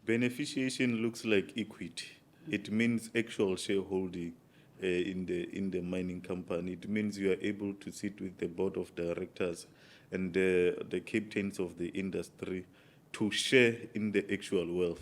Beneficiation looks like equity. It means actual shareholding in the mining company. It means you are able to sit with the board of directors and the captains of the industry to share in the actual wealth.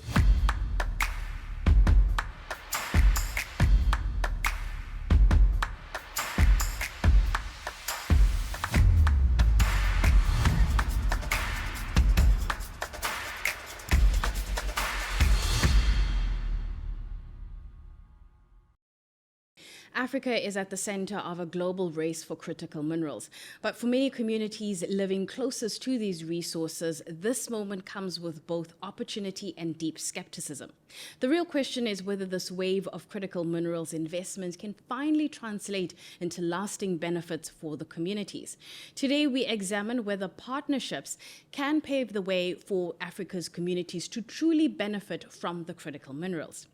Africa is at the center of a global race for critical minerals. But for many communities living closest to these resources, this moment comes with both opportunity and deep skepticism. The real question is whether this wave of critical minerals investments can finally translate into lasting benefits for the communities. Today, we examine whether partnerships can pave the way for Africa's communities to truly benefit from the critical minerals.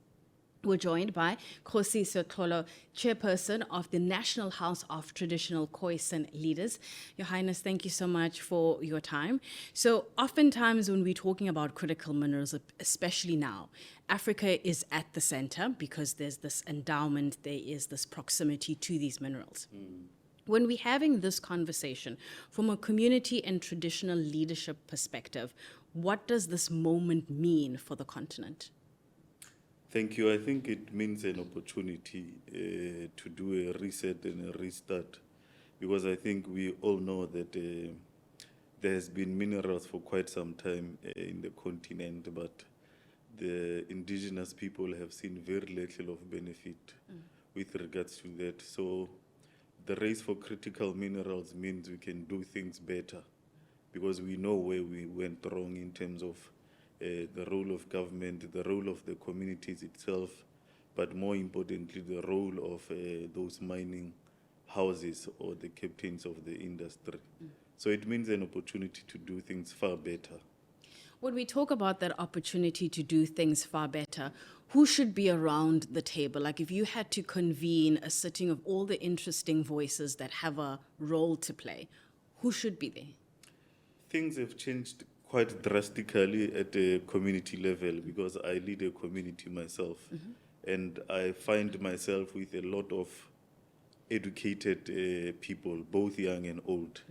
We're joined by Kgosi Seatholo, Chairperson of the National House of Traditional Khoi-San Leaders. Your Highness, thank you so much for your time. So oftentimes when we're talking about critical minerals, especially now, Africa is at the center because there's this endowment, there is this proximity to these minerals. When we're having this conversation from a community and traditional leadership perspective, what does this moment mean for the continent? Thank you. I think it means an opportunity to do a reset and a restart, because I think we all know that there has been minerals for quite some time in the continent, but the indigenous people have seen very little of benefit with regards to that. So the race for critical minerals means we can do things better, because we know where we went wrong in terms of the role of government, the role of the communities itself, but more importantly, the role of those mining houses or the captains of the industry. So it means an opportunity to do things far better. When we talk about that opportunity to do things far better, who should be around the table? Like if you had to convene a sitting of all the interesting voices that have a role to play, who should be there? Things have changed quite drastically at the community level, because I lead a community myself, and I find myself with a lot of educated people, both young and old,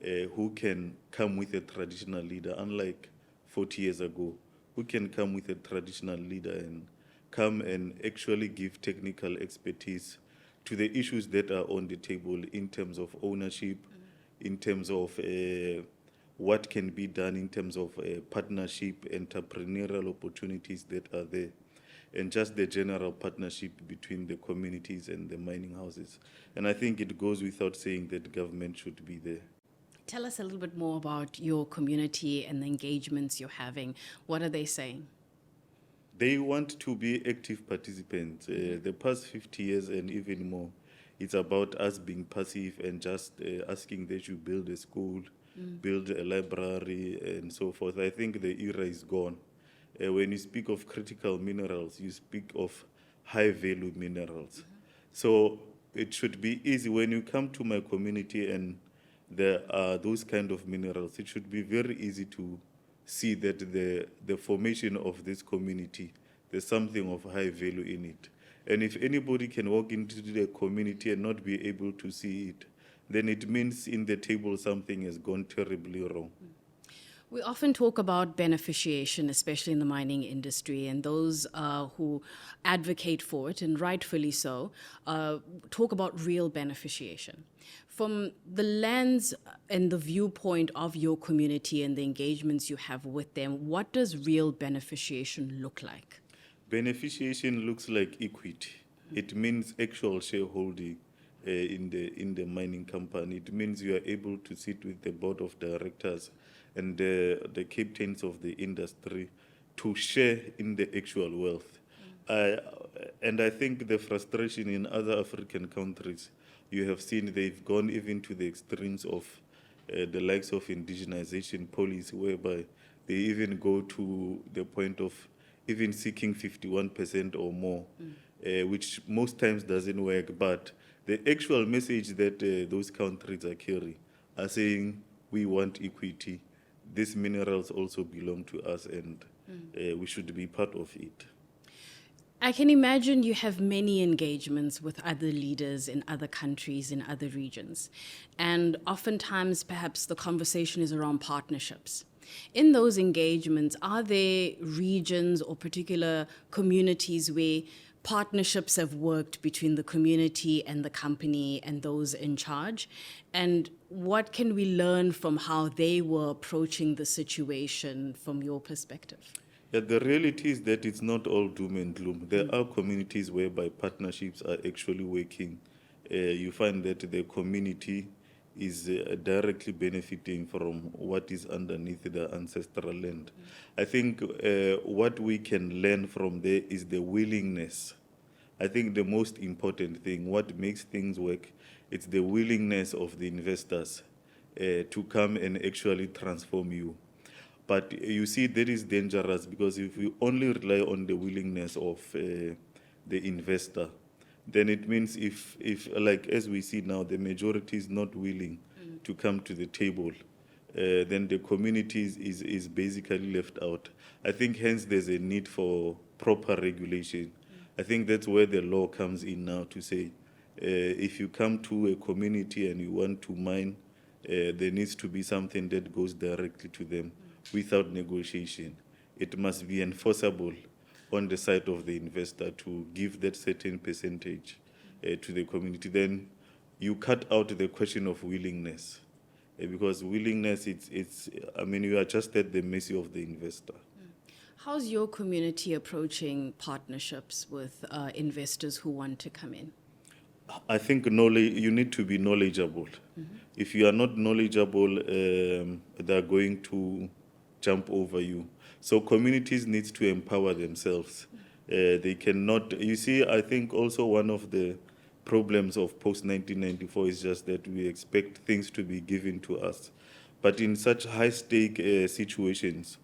who can come with a traditional leader, unlike 40 years ago, who can come with a traditional leader and come and actually give technical expertise to the issues that are on the table in terms of ownership, in terms of what can be done in terms of partnership, entrepreneurial opportunities that are there, and just the general partnership between the communities and the mining houses. And I think it goes without saying that government should be there. Tell us a little bit more about your community and the engagements you're having. What are they saying? They want to be active participants. The past 50 years and even more, it's about us being passive and just asking that you build a school, build a library, and so forth. I think the era is gone. When you speak of critical minerals, you speak of high-value minerals. So it should be easy. When you come to my community and there are those kind of minerals, it should be very easy to see that the formation of this community, there's something of high value in it. And if anybody can walk into the community and not be able to see it, then it means in the table something has gone terribly wrong. We often talk about beneficiation, especially in the mining industry, and those who advocate for it, and rightfully so, talk about real beneficiation. From the lens and the viewpoint of your community and the engagements you have with them, what does real beneficiation look like? Beneficiation looks like equity. It means actual shareholding in the mining company. It means you are able to sit with the board of directors and the captains of the industry to share in the actual wealth. And I think the frustration in other African countries, you have seen they've gone even to the extremes of the likes of indigenization policy, whereby they even go to the point of even seeking 51% or more, which most times doesn't work. But the actual message that those countries are carrying are saying, we want equity. These minerals also belong to us, and we should be part of it. I can imagine you have many engagements with other leaders in other countries, in other regions. And oftentimes, perhaps the conversation is around partnerships. In those engagements, are there regions or particular communities where partnerships have worked between the community and the company and those in charge? And what can we learn from how they were approaching the situation from your perspective? Yeah, the reality is that it's not all doom and gloom. There are communities whereby partnerships are actually working. You find that the community is directly benefiting from what is underneath the ancestral land. I think what we can learn from there is the willingness. I think the most important thing, what makes things work, it's the willingness of the investors to come and actually transform you. But you see, that is dangerous because if we only rely on the willingness of the investor, then it means if like as we see now, the majority is not willing to come to the table, then the community is basically left out. I think hence there's a need for proper regulation. I think that's where the law comes in now to say, if you come to a community and you want to mine, there needs to be something that goes directly to them without negotiation. It must be enforceable on the side of the investor to give that certain percentage to the community. Then you cut out the question of willingness, because willingness, you are just at the mercy of the investor. How's your community approaching partnerships with investors who want to come in? I think you need to be knowledgeable. If you are not knowledgeable, they're going to jump over you. So communities need to empower themselves. They cannot, you see, I think also one of the problems of post-1994 is just that we expect things to be given to us. But in such high-stake situations,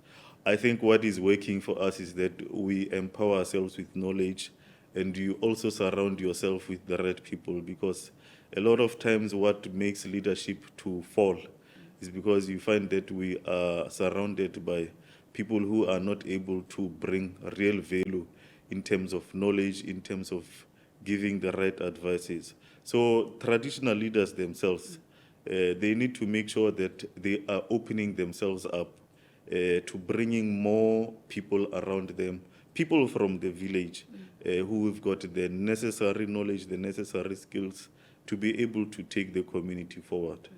I think what is working for us is that we empower ourselves with knowledge, and you also surround yourself with the right people, because a lot of times what makes leadership to fall is because you find that we are surrounded by people who are not able to bring real value in terms of knowledge, in terms of giving the right advices. So traditional leaders themselves, they need to make sure that they are opening themselves up to bringing more people around them, people from the village who have got the necessary knowledge, the necessary skills to be able to take the community forward.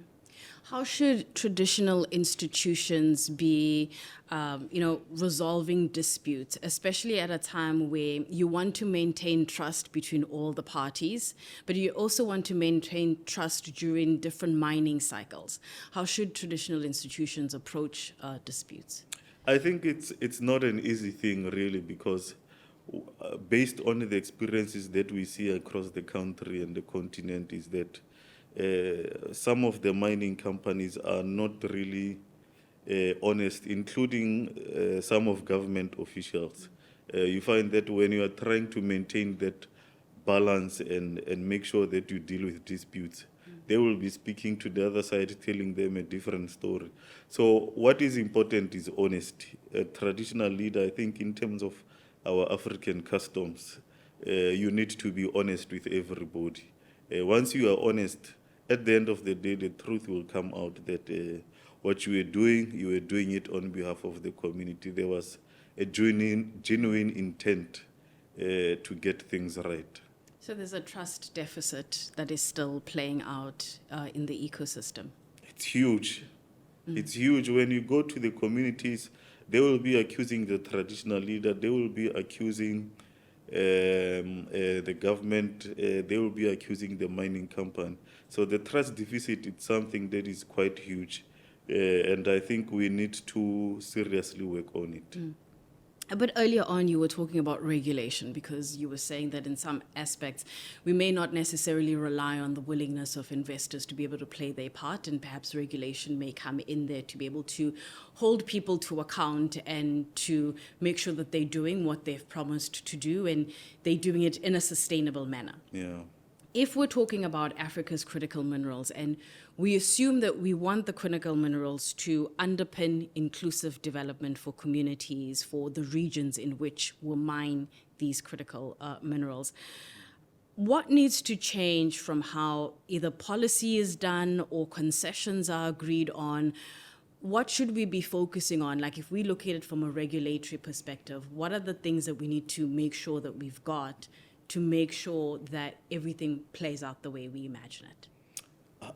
How should traditional institutions be, resolving disputes, especially at a time where you want to maintain trust between all the parties, but you also want to maintain trust during different mining cycles? How should traditional institutions approach disputes? I think it's not an easy thing, really, because based on the experiences that we see across the country and the continent, is that some of the mining companies are not really honest, including some of government officials. You find that when you are trying to maintain that balance and make sure that you deal with disputes, they will be speaking to the other side, telling them a different story. So what is important is honesty. A traditional leader, I think in terms of our African customs, you need to be honest with everybody. Once you are honest, at the end of the day, the truth will come out that what you were doing it on behalf of the community. There was a genuine intent to get things right. So there's a trust deficit that is still playing out in the ecosystem. It's huge. It's huge. When you go to the communities, they will be accusing the traditional leader, they will be accusing the government, they will be accusing the mining company. So the trust deficit is something that is quite huge, and I think we need to seriously work on it. But earlier on, you were talking about regulation, because you were saying that in some aspects, we may not necessarily rely on the willingness of investors to be able to play their part, and perhaps regulation may come in there to be able to hold people to account and to make sure that they're doing what they've promised to do and they're doing it in a sustainable manner. Yeah. if we're talking about Africa's critical minerals, and we assume that we want the critical minerals to underpin inclusive development for communities, for the regions in which we'll mine these critical minerals, what needs to change from how either policy is done or concessions are agreed on? What should we be focusing on? Like, if we look at it from a regulatory perspective, what are the things that we need to make sure that we've got to make sure that everything plays out the way we imagine it?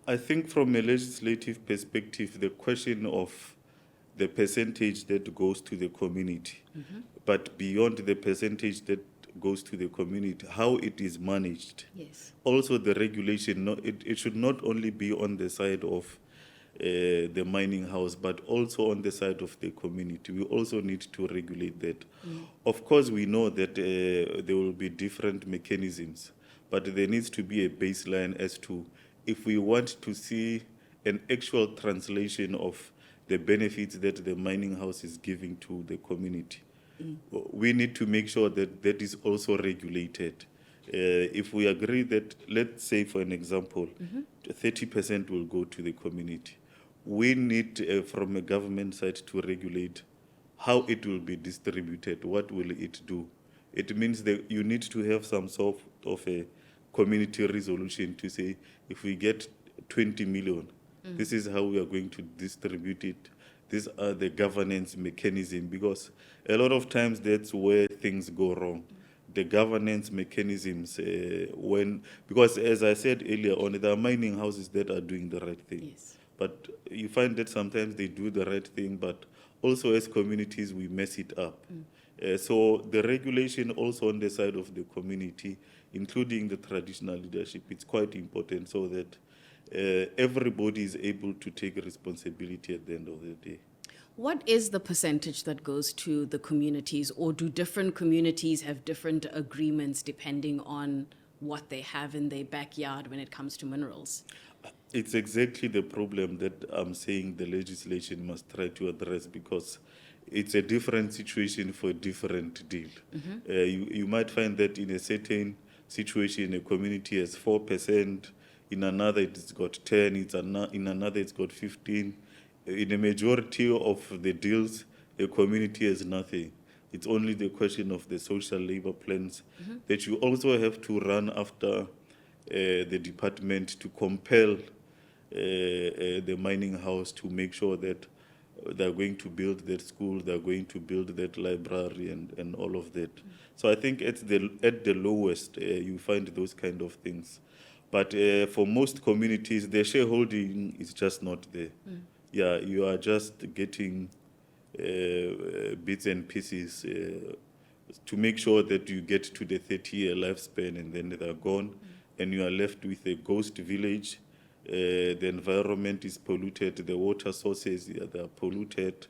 I think from a legislative perspective, the question of the percentage that goes to the community, but beyond the percentage that goes to the community, how it is managed. Yes. Also, the regulation, it should not only be on the side of the mining house, but also on the side of the community. We also need to regulate that. Of course, we know that there will be different mechanisms, but there needs to be a baseline as to if we want to see an actual translation of the benefits that the mining house is giving to the community. We need to make sure that that is also regulated. If we agree that, let's say, for an example, 30% will go to the community, we need, from a government side, to regulate how it will be distributed. What will it do? It means that you need to have some sort of a community resolution to say, if we get 20 million, this is how we are going to distribute it. These are the governance mechanism, because a lot of times that's where things go wrong. The governance mechanisms, because as I said earlier on, there are mining houses that are doing the right thing. Yes. But you find that sometimes they do the right thing, but also as communities, we mess it up. So the regulation also on the side of the community, including the traditional leadership, it's quite important so that everybody is able to take responsibility at the end of the day. What is the percentage that goes to the communities, or do different communities have different agreements depending on what they have in their backyard when it comes to minerals? It's exactly the problem that I'm saying the legislation must try to address, because it's a different situation for a different deal. You might find that in a certain situation, a community has 4%, in another it's got 10, in another it's got 15. In a majority of the deals, the community has nothing. It's only the question of the social labor plans that you also have to run after the department to compel the mining house to make sure that they're going to build that school, they're going to build that library, and all of that. So I think at the lowest, you find those kind of things. But for most communities, the shareholding is just not there. Yeah, you are just getting bits and pieces to make sure that you get to the 30-year lifespan, and then they're gone, and you are left with a ghost village. The environment is polluted, the water sources they are polluted,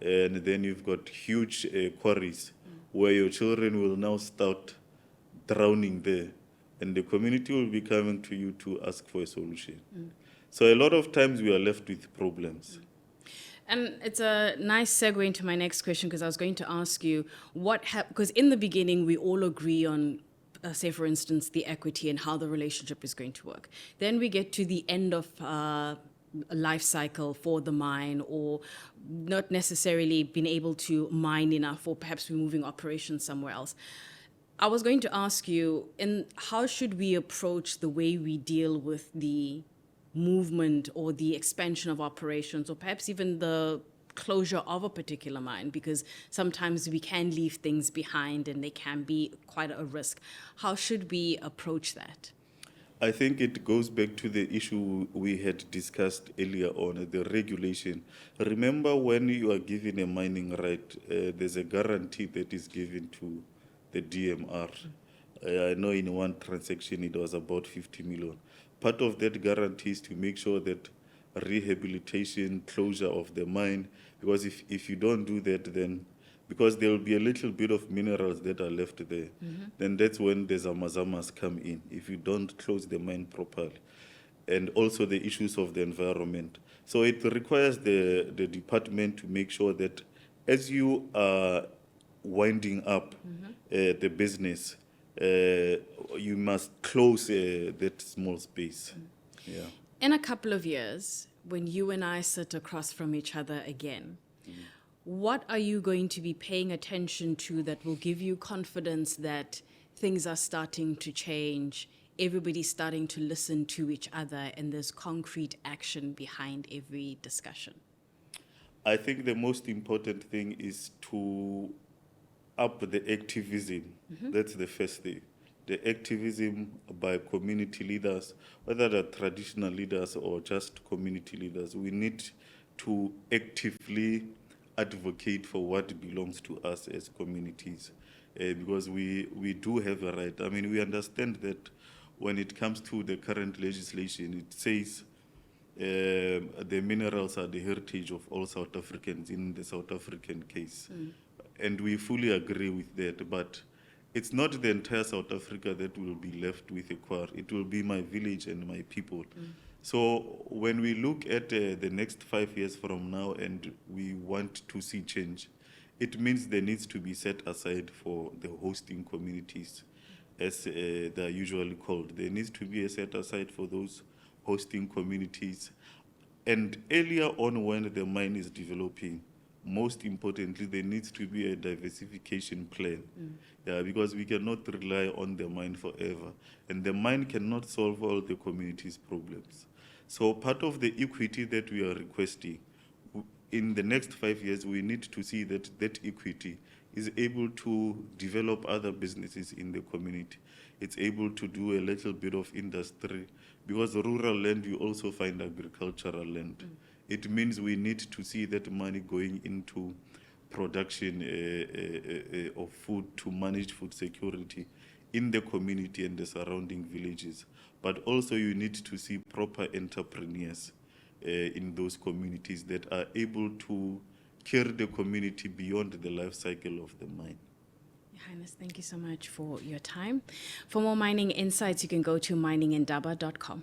and then you've got huge quarries where your children will now start drowning there, and the community will be coming to you to ask for a solution. So a lot of times we are left with problems. And it's a nice segue into my next question, because I was going to ask you because in the beginning we all agree on, say for instance, the equity and how the relationship is going to work. Then we get to the end of a life cycle for the mine, or not necessarily being able to mine enough, or perhaps we're moving operations somewhere else. I was going to ask you, how should we approach the way we deal with the movement or the expansion of operations, or perhaps even the closure of a particular mine, because sometimes we can leave things behind and they can be quite a risk. How should we approach that? I think it goes back to the issue we had discussed earlier on, the regulation. Remember, when you are given a mining right, there's a guarantee that is given to the DMR. I know in one transaction it was about 50 million. Part of that guarantee is to make sure that rehabilitation, closure of the mine, because if you don't do that, then because there will be a little bit of minerals that are left there, then that's when the zamazamas come in, if you don't close the mine properly. And also the issues of the environment. So it requires the department to make sure that as you are winding up the business, you must close that small space. Yeah. In a couple of years, when you and I sit across from each other again, what are you going to be paying attention to that will give you confidence that things are starting to change, everybody's starting to listen to each other, and there's concrete action behind every discussion? I think the most important thing is to up the activism. That's the first thing. The activism by community leaders, whether they're traditional leaders or just community leaders, we need to actively advocate for what belongs to us as communities, because we do have a right. I mean, we understand that when it comes to the current legislation, it says the minerals are the heritage of all South Africans in the South African case. And we fully agree with that, but it's not the entire South Africa that will be left with a quarry. It will be my village and my people. So when we look at the next 5 years from now and we want to see change, it means there needs to be set aside for the hosting communities, as they are usually called. There needs to be a set aside for those hosting communities. And earlier on when the mine is developing, most importantly, there needs to be a diversification plan. Yeah, because we cannot rely on the mine forever. And the mine cannot solve all the community's problems. So part of the equity that we are requesting, in the next 5 years, we need to see that that equity is able to develop other businesses in the community. It's able to do a little bit of industry, because rural land, you also find agricultural land. It means we need to see that money going into production of food to manage food security in the community and the surrounding villages. But also you need to see proper entrepreneurs in those communities that are able to carry the community beyond the life cycle of the mine. Your Highness, thank you so much for your time. For more mining insights, you can go to miningindaba.com.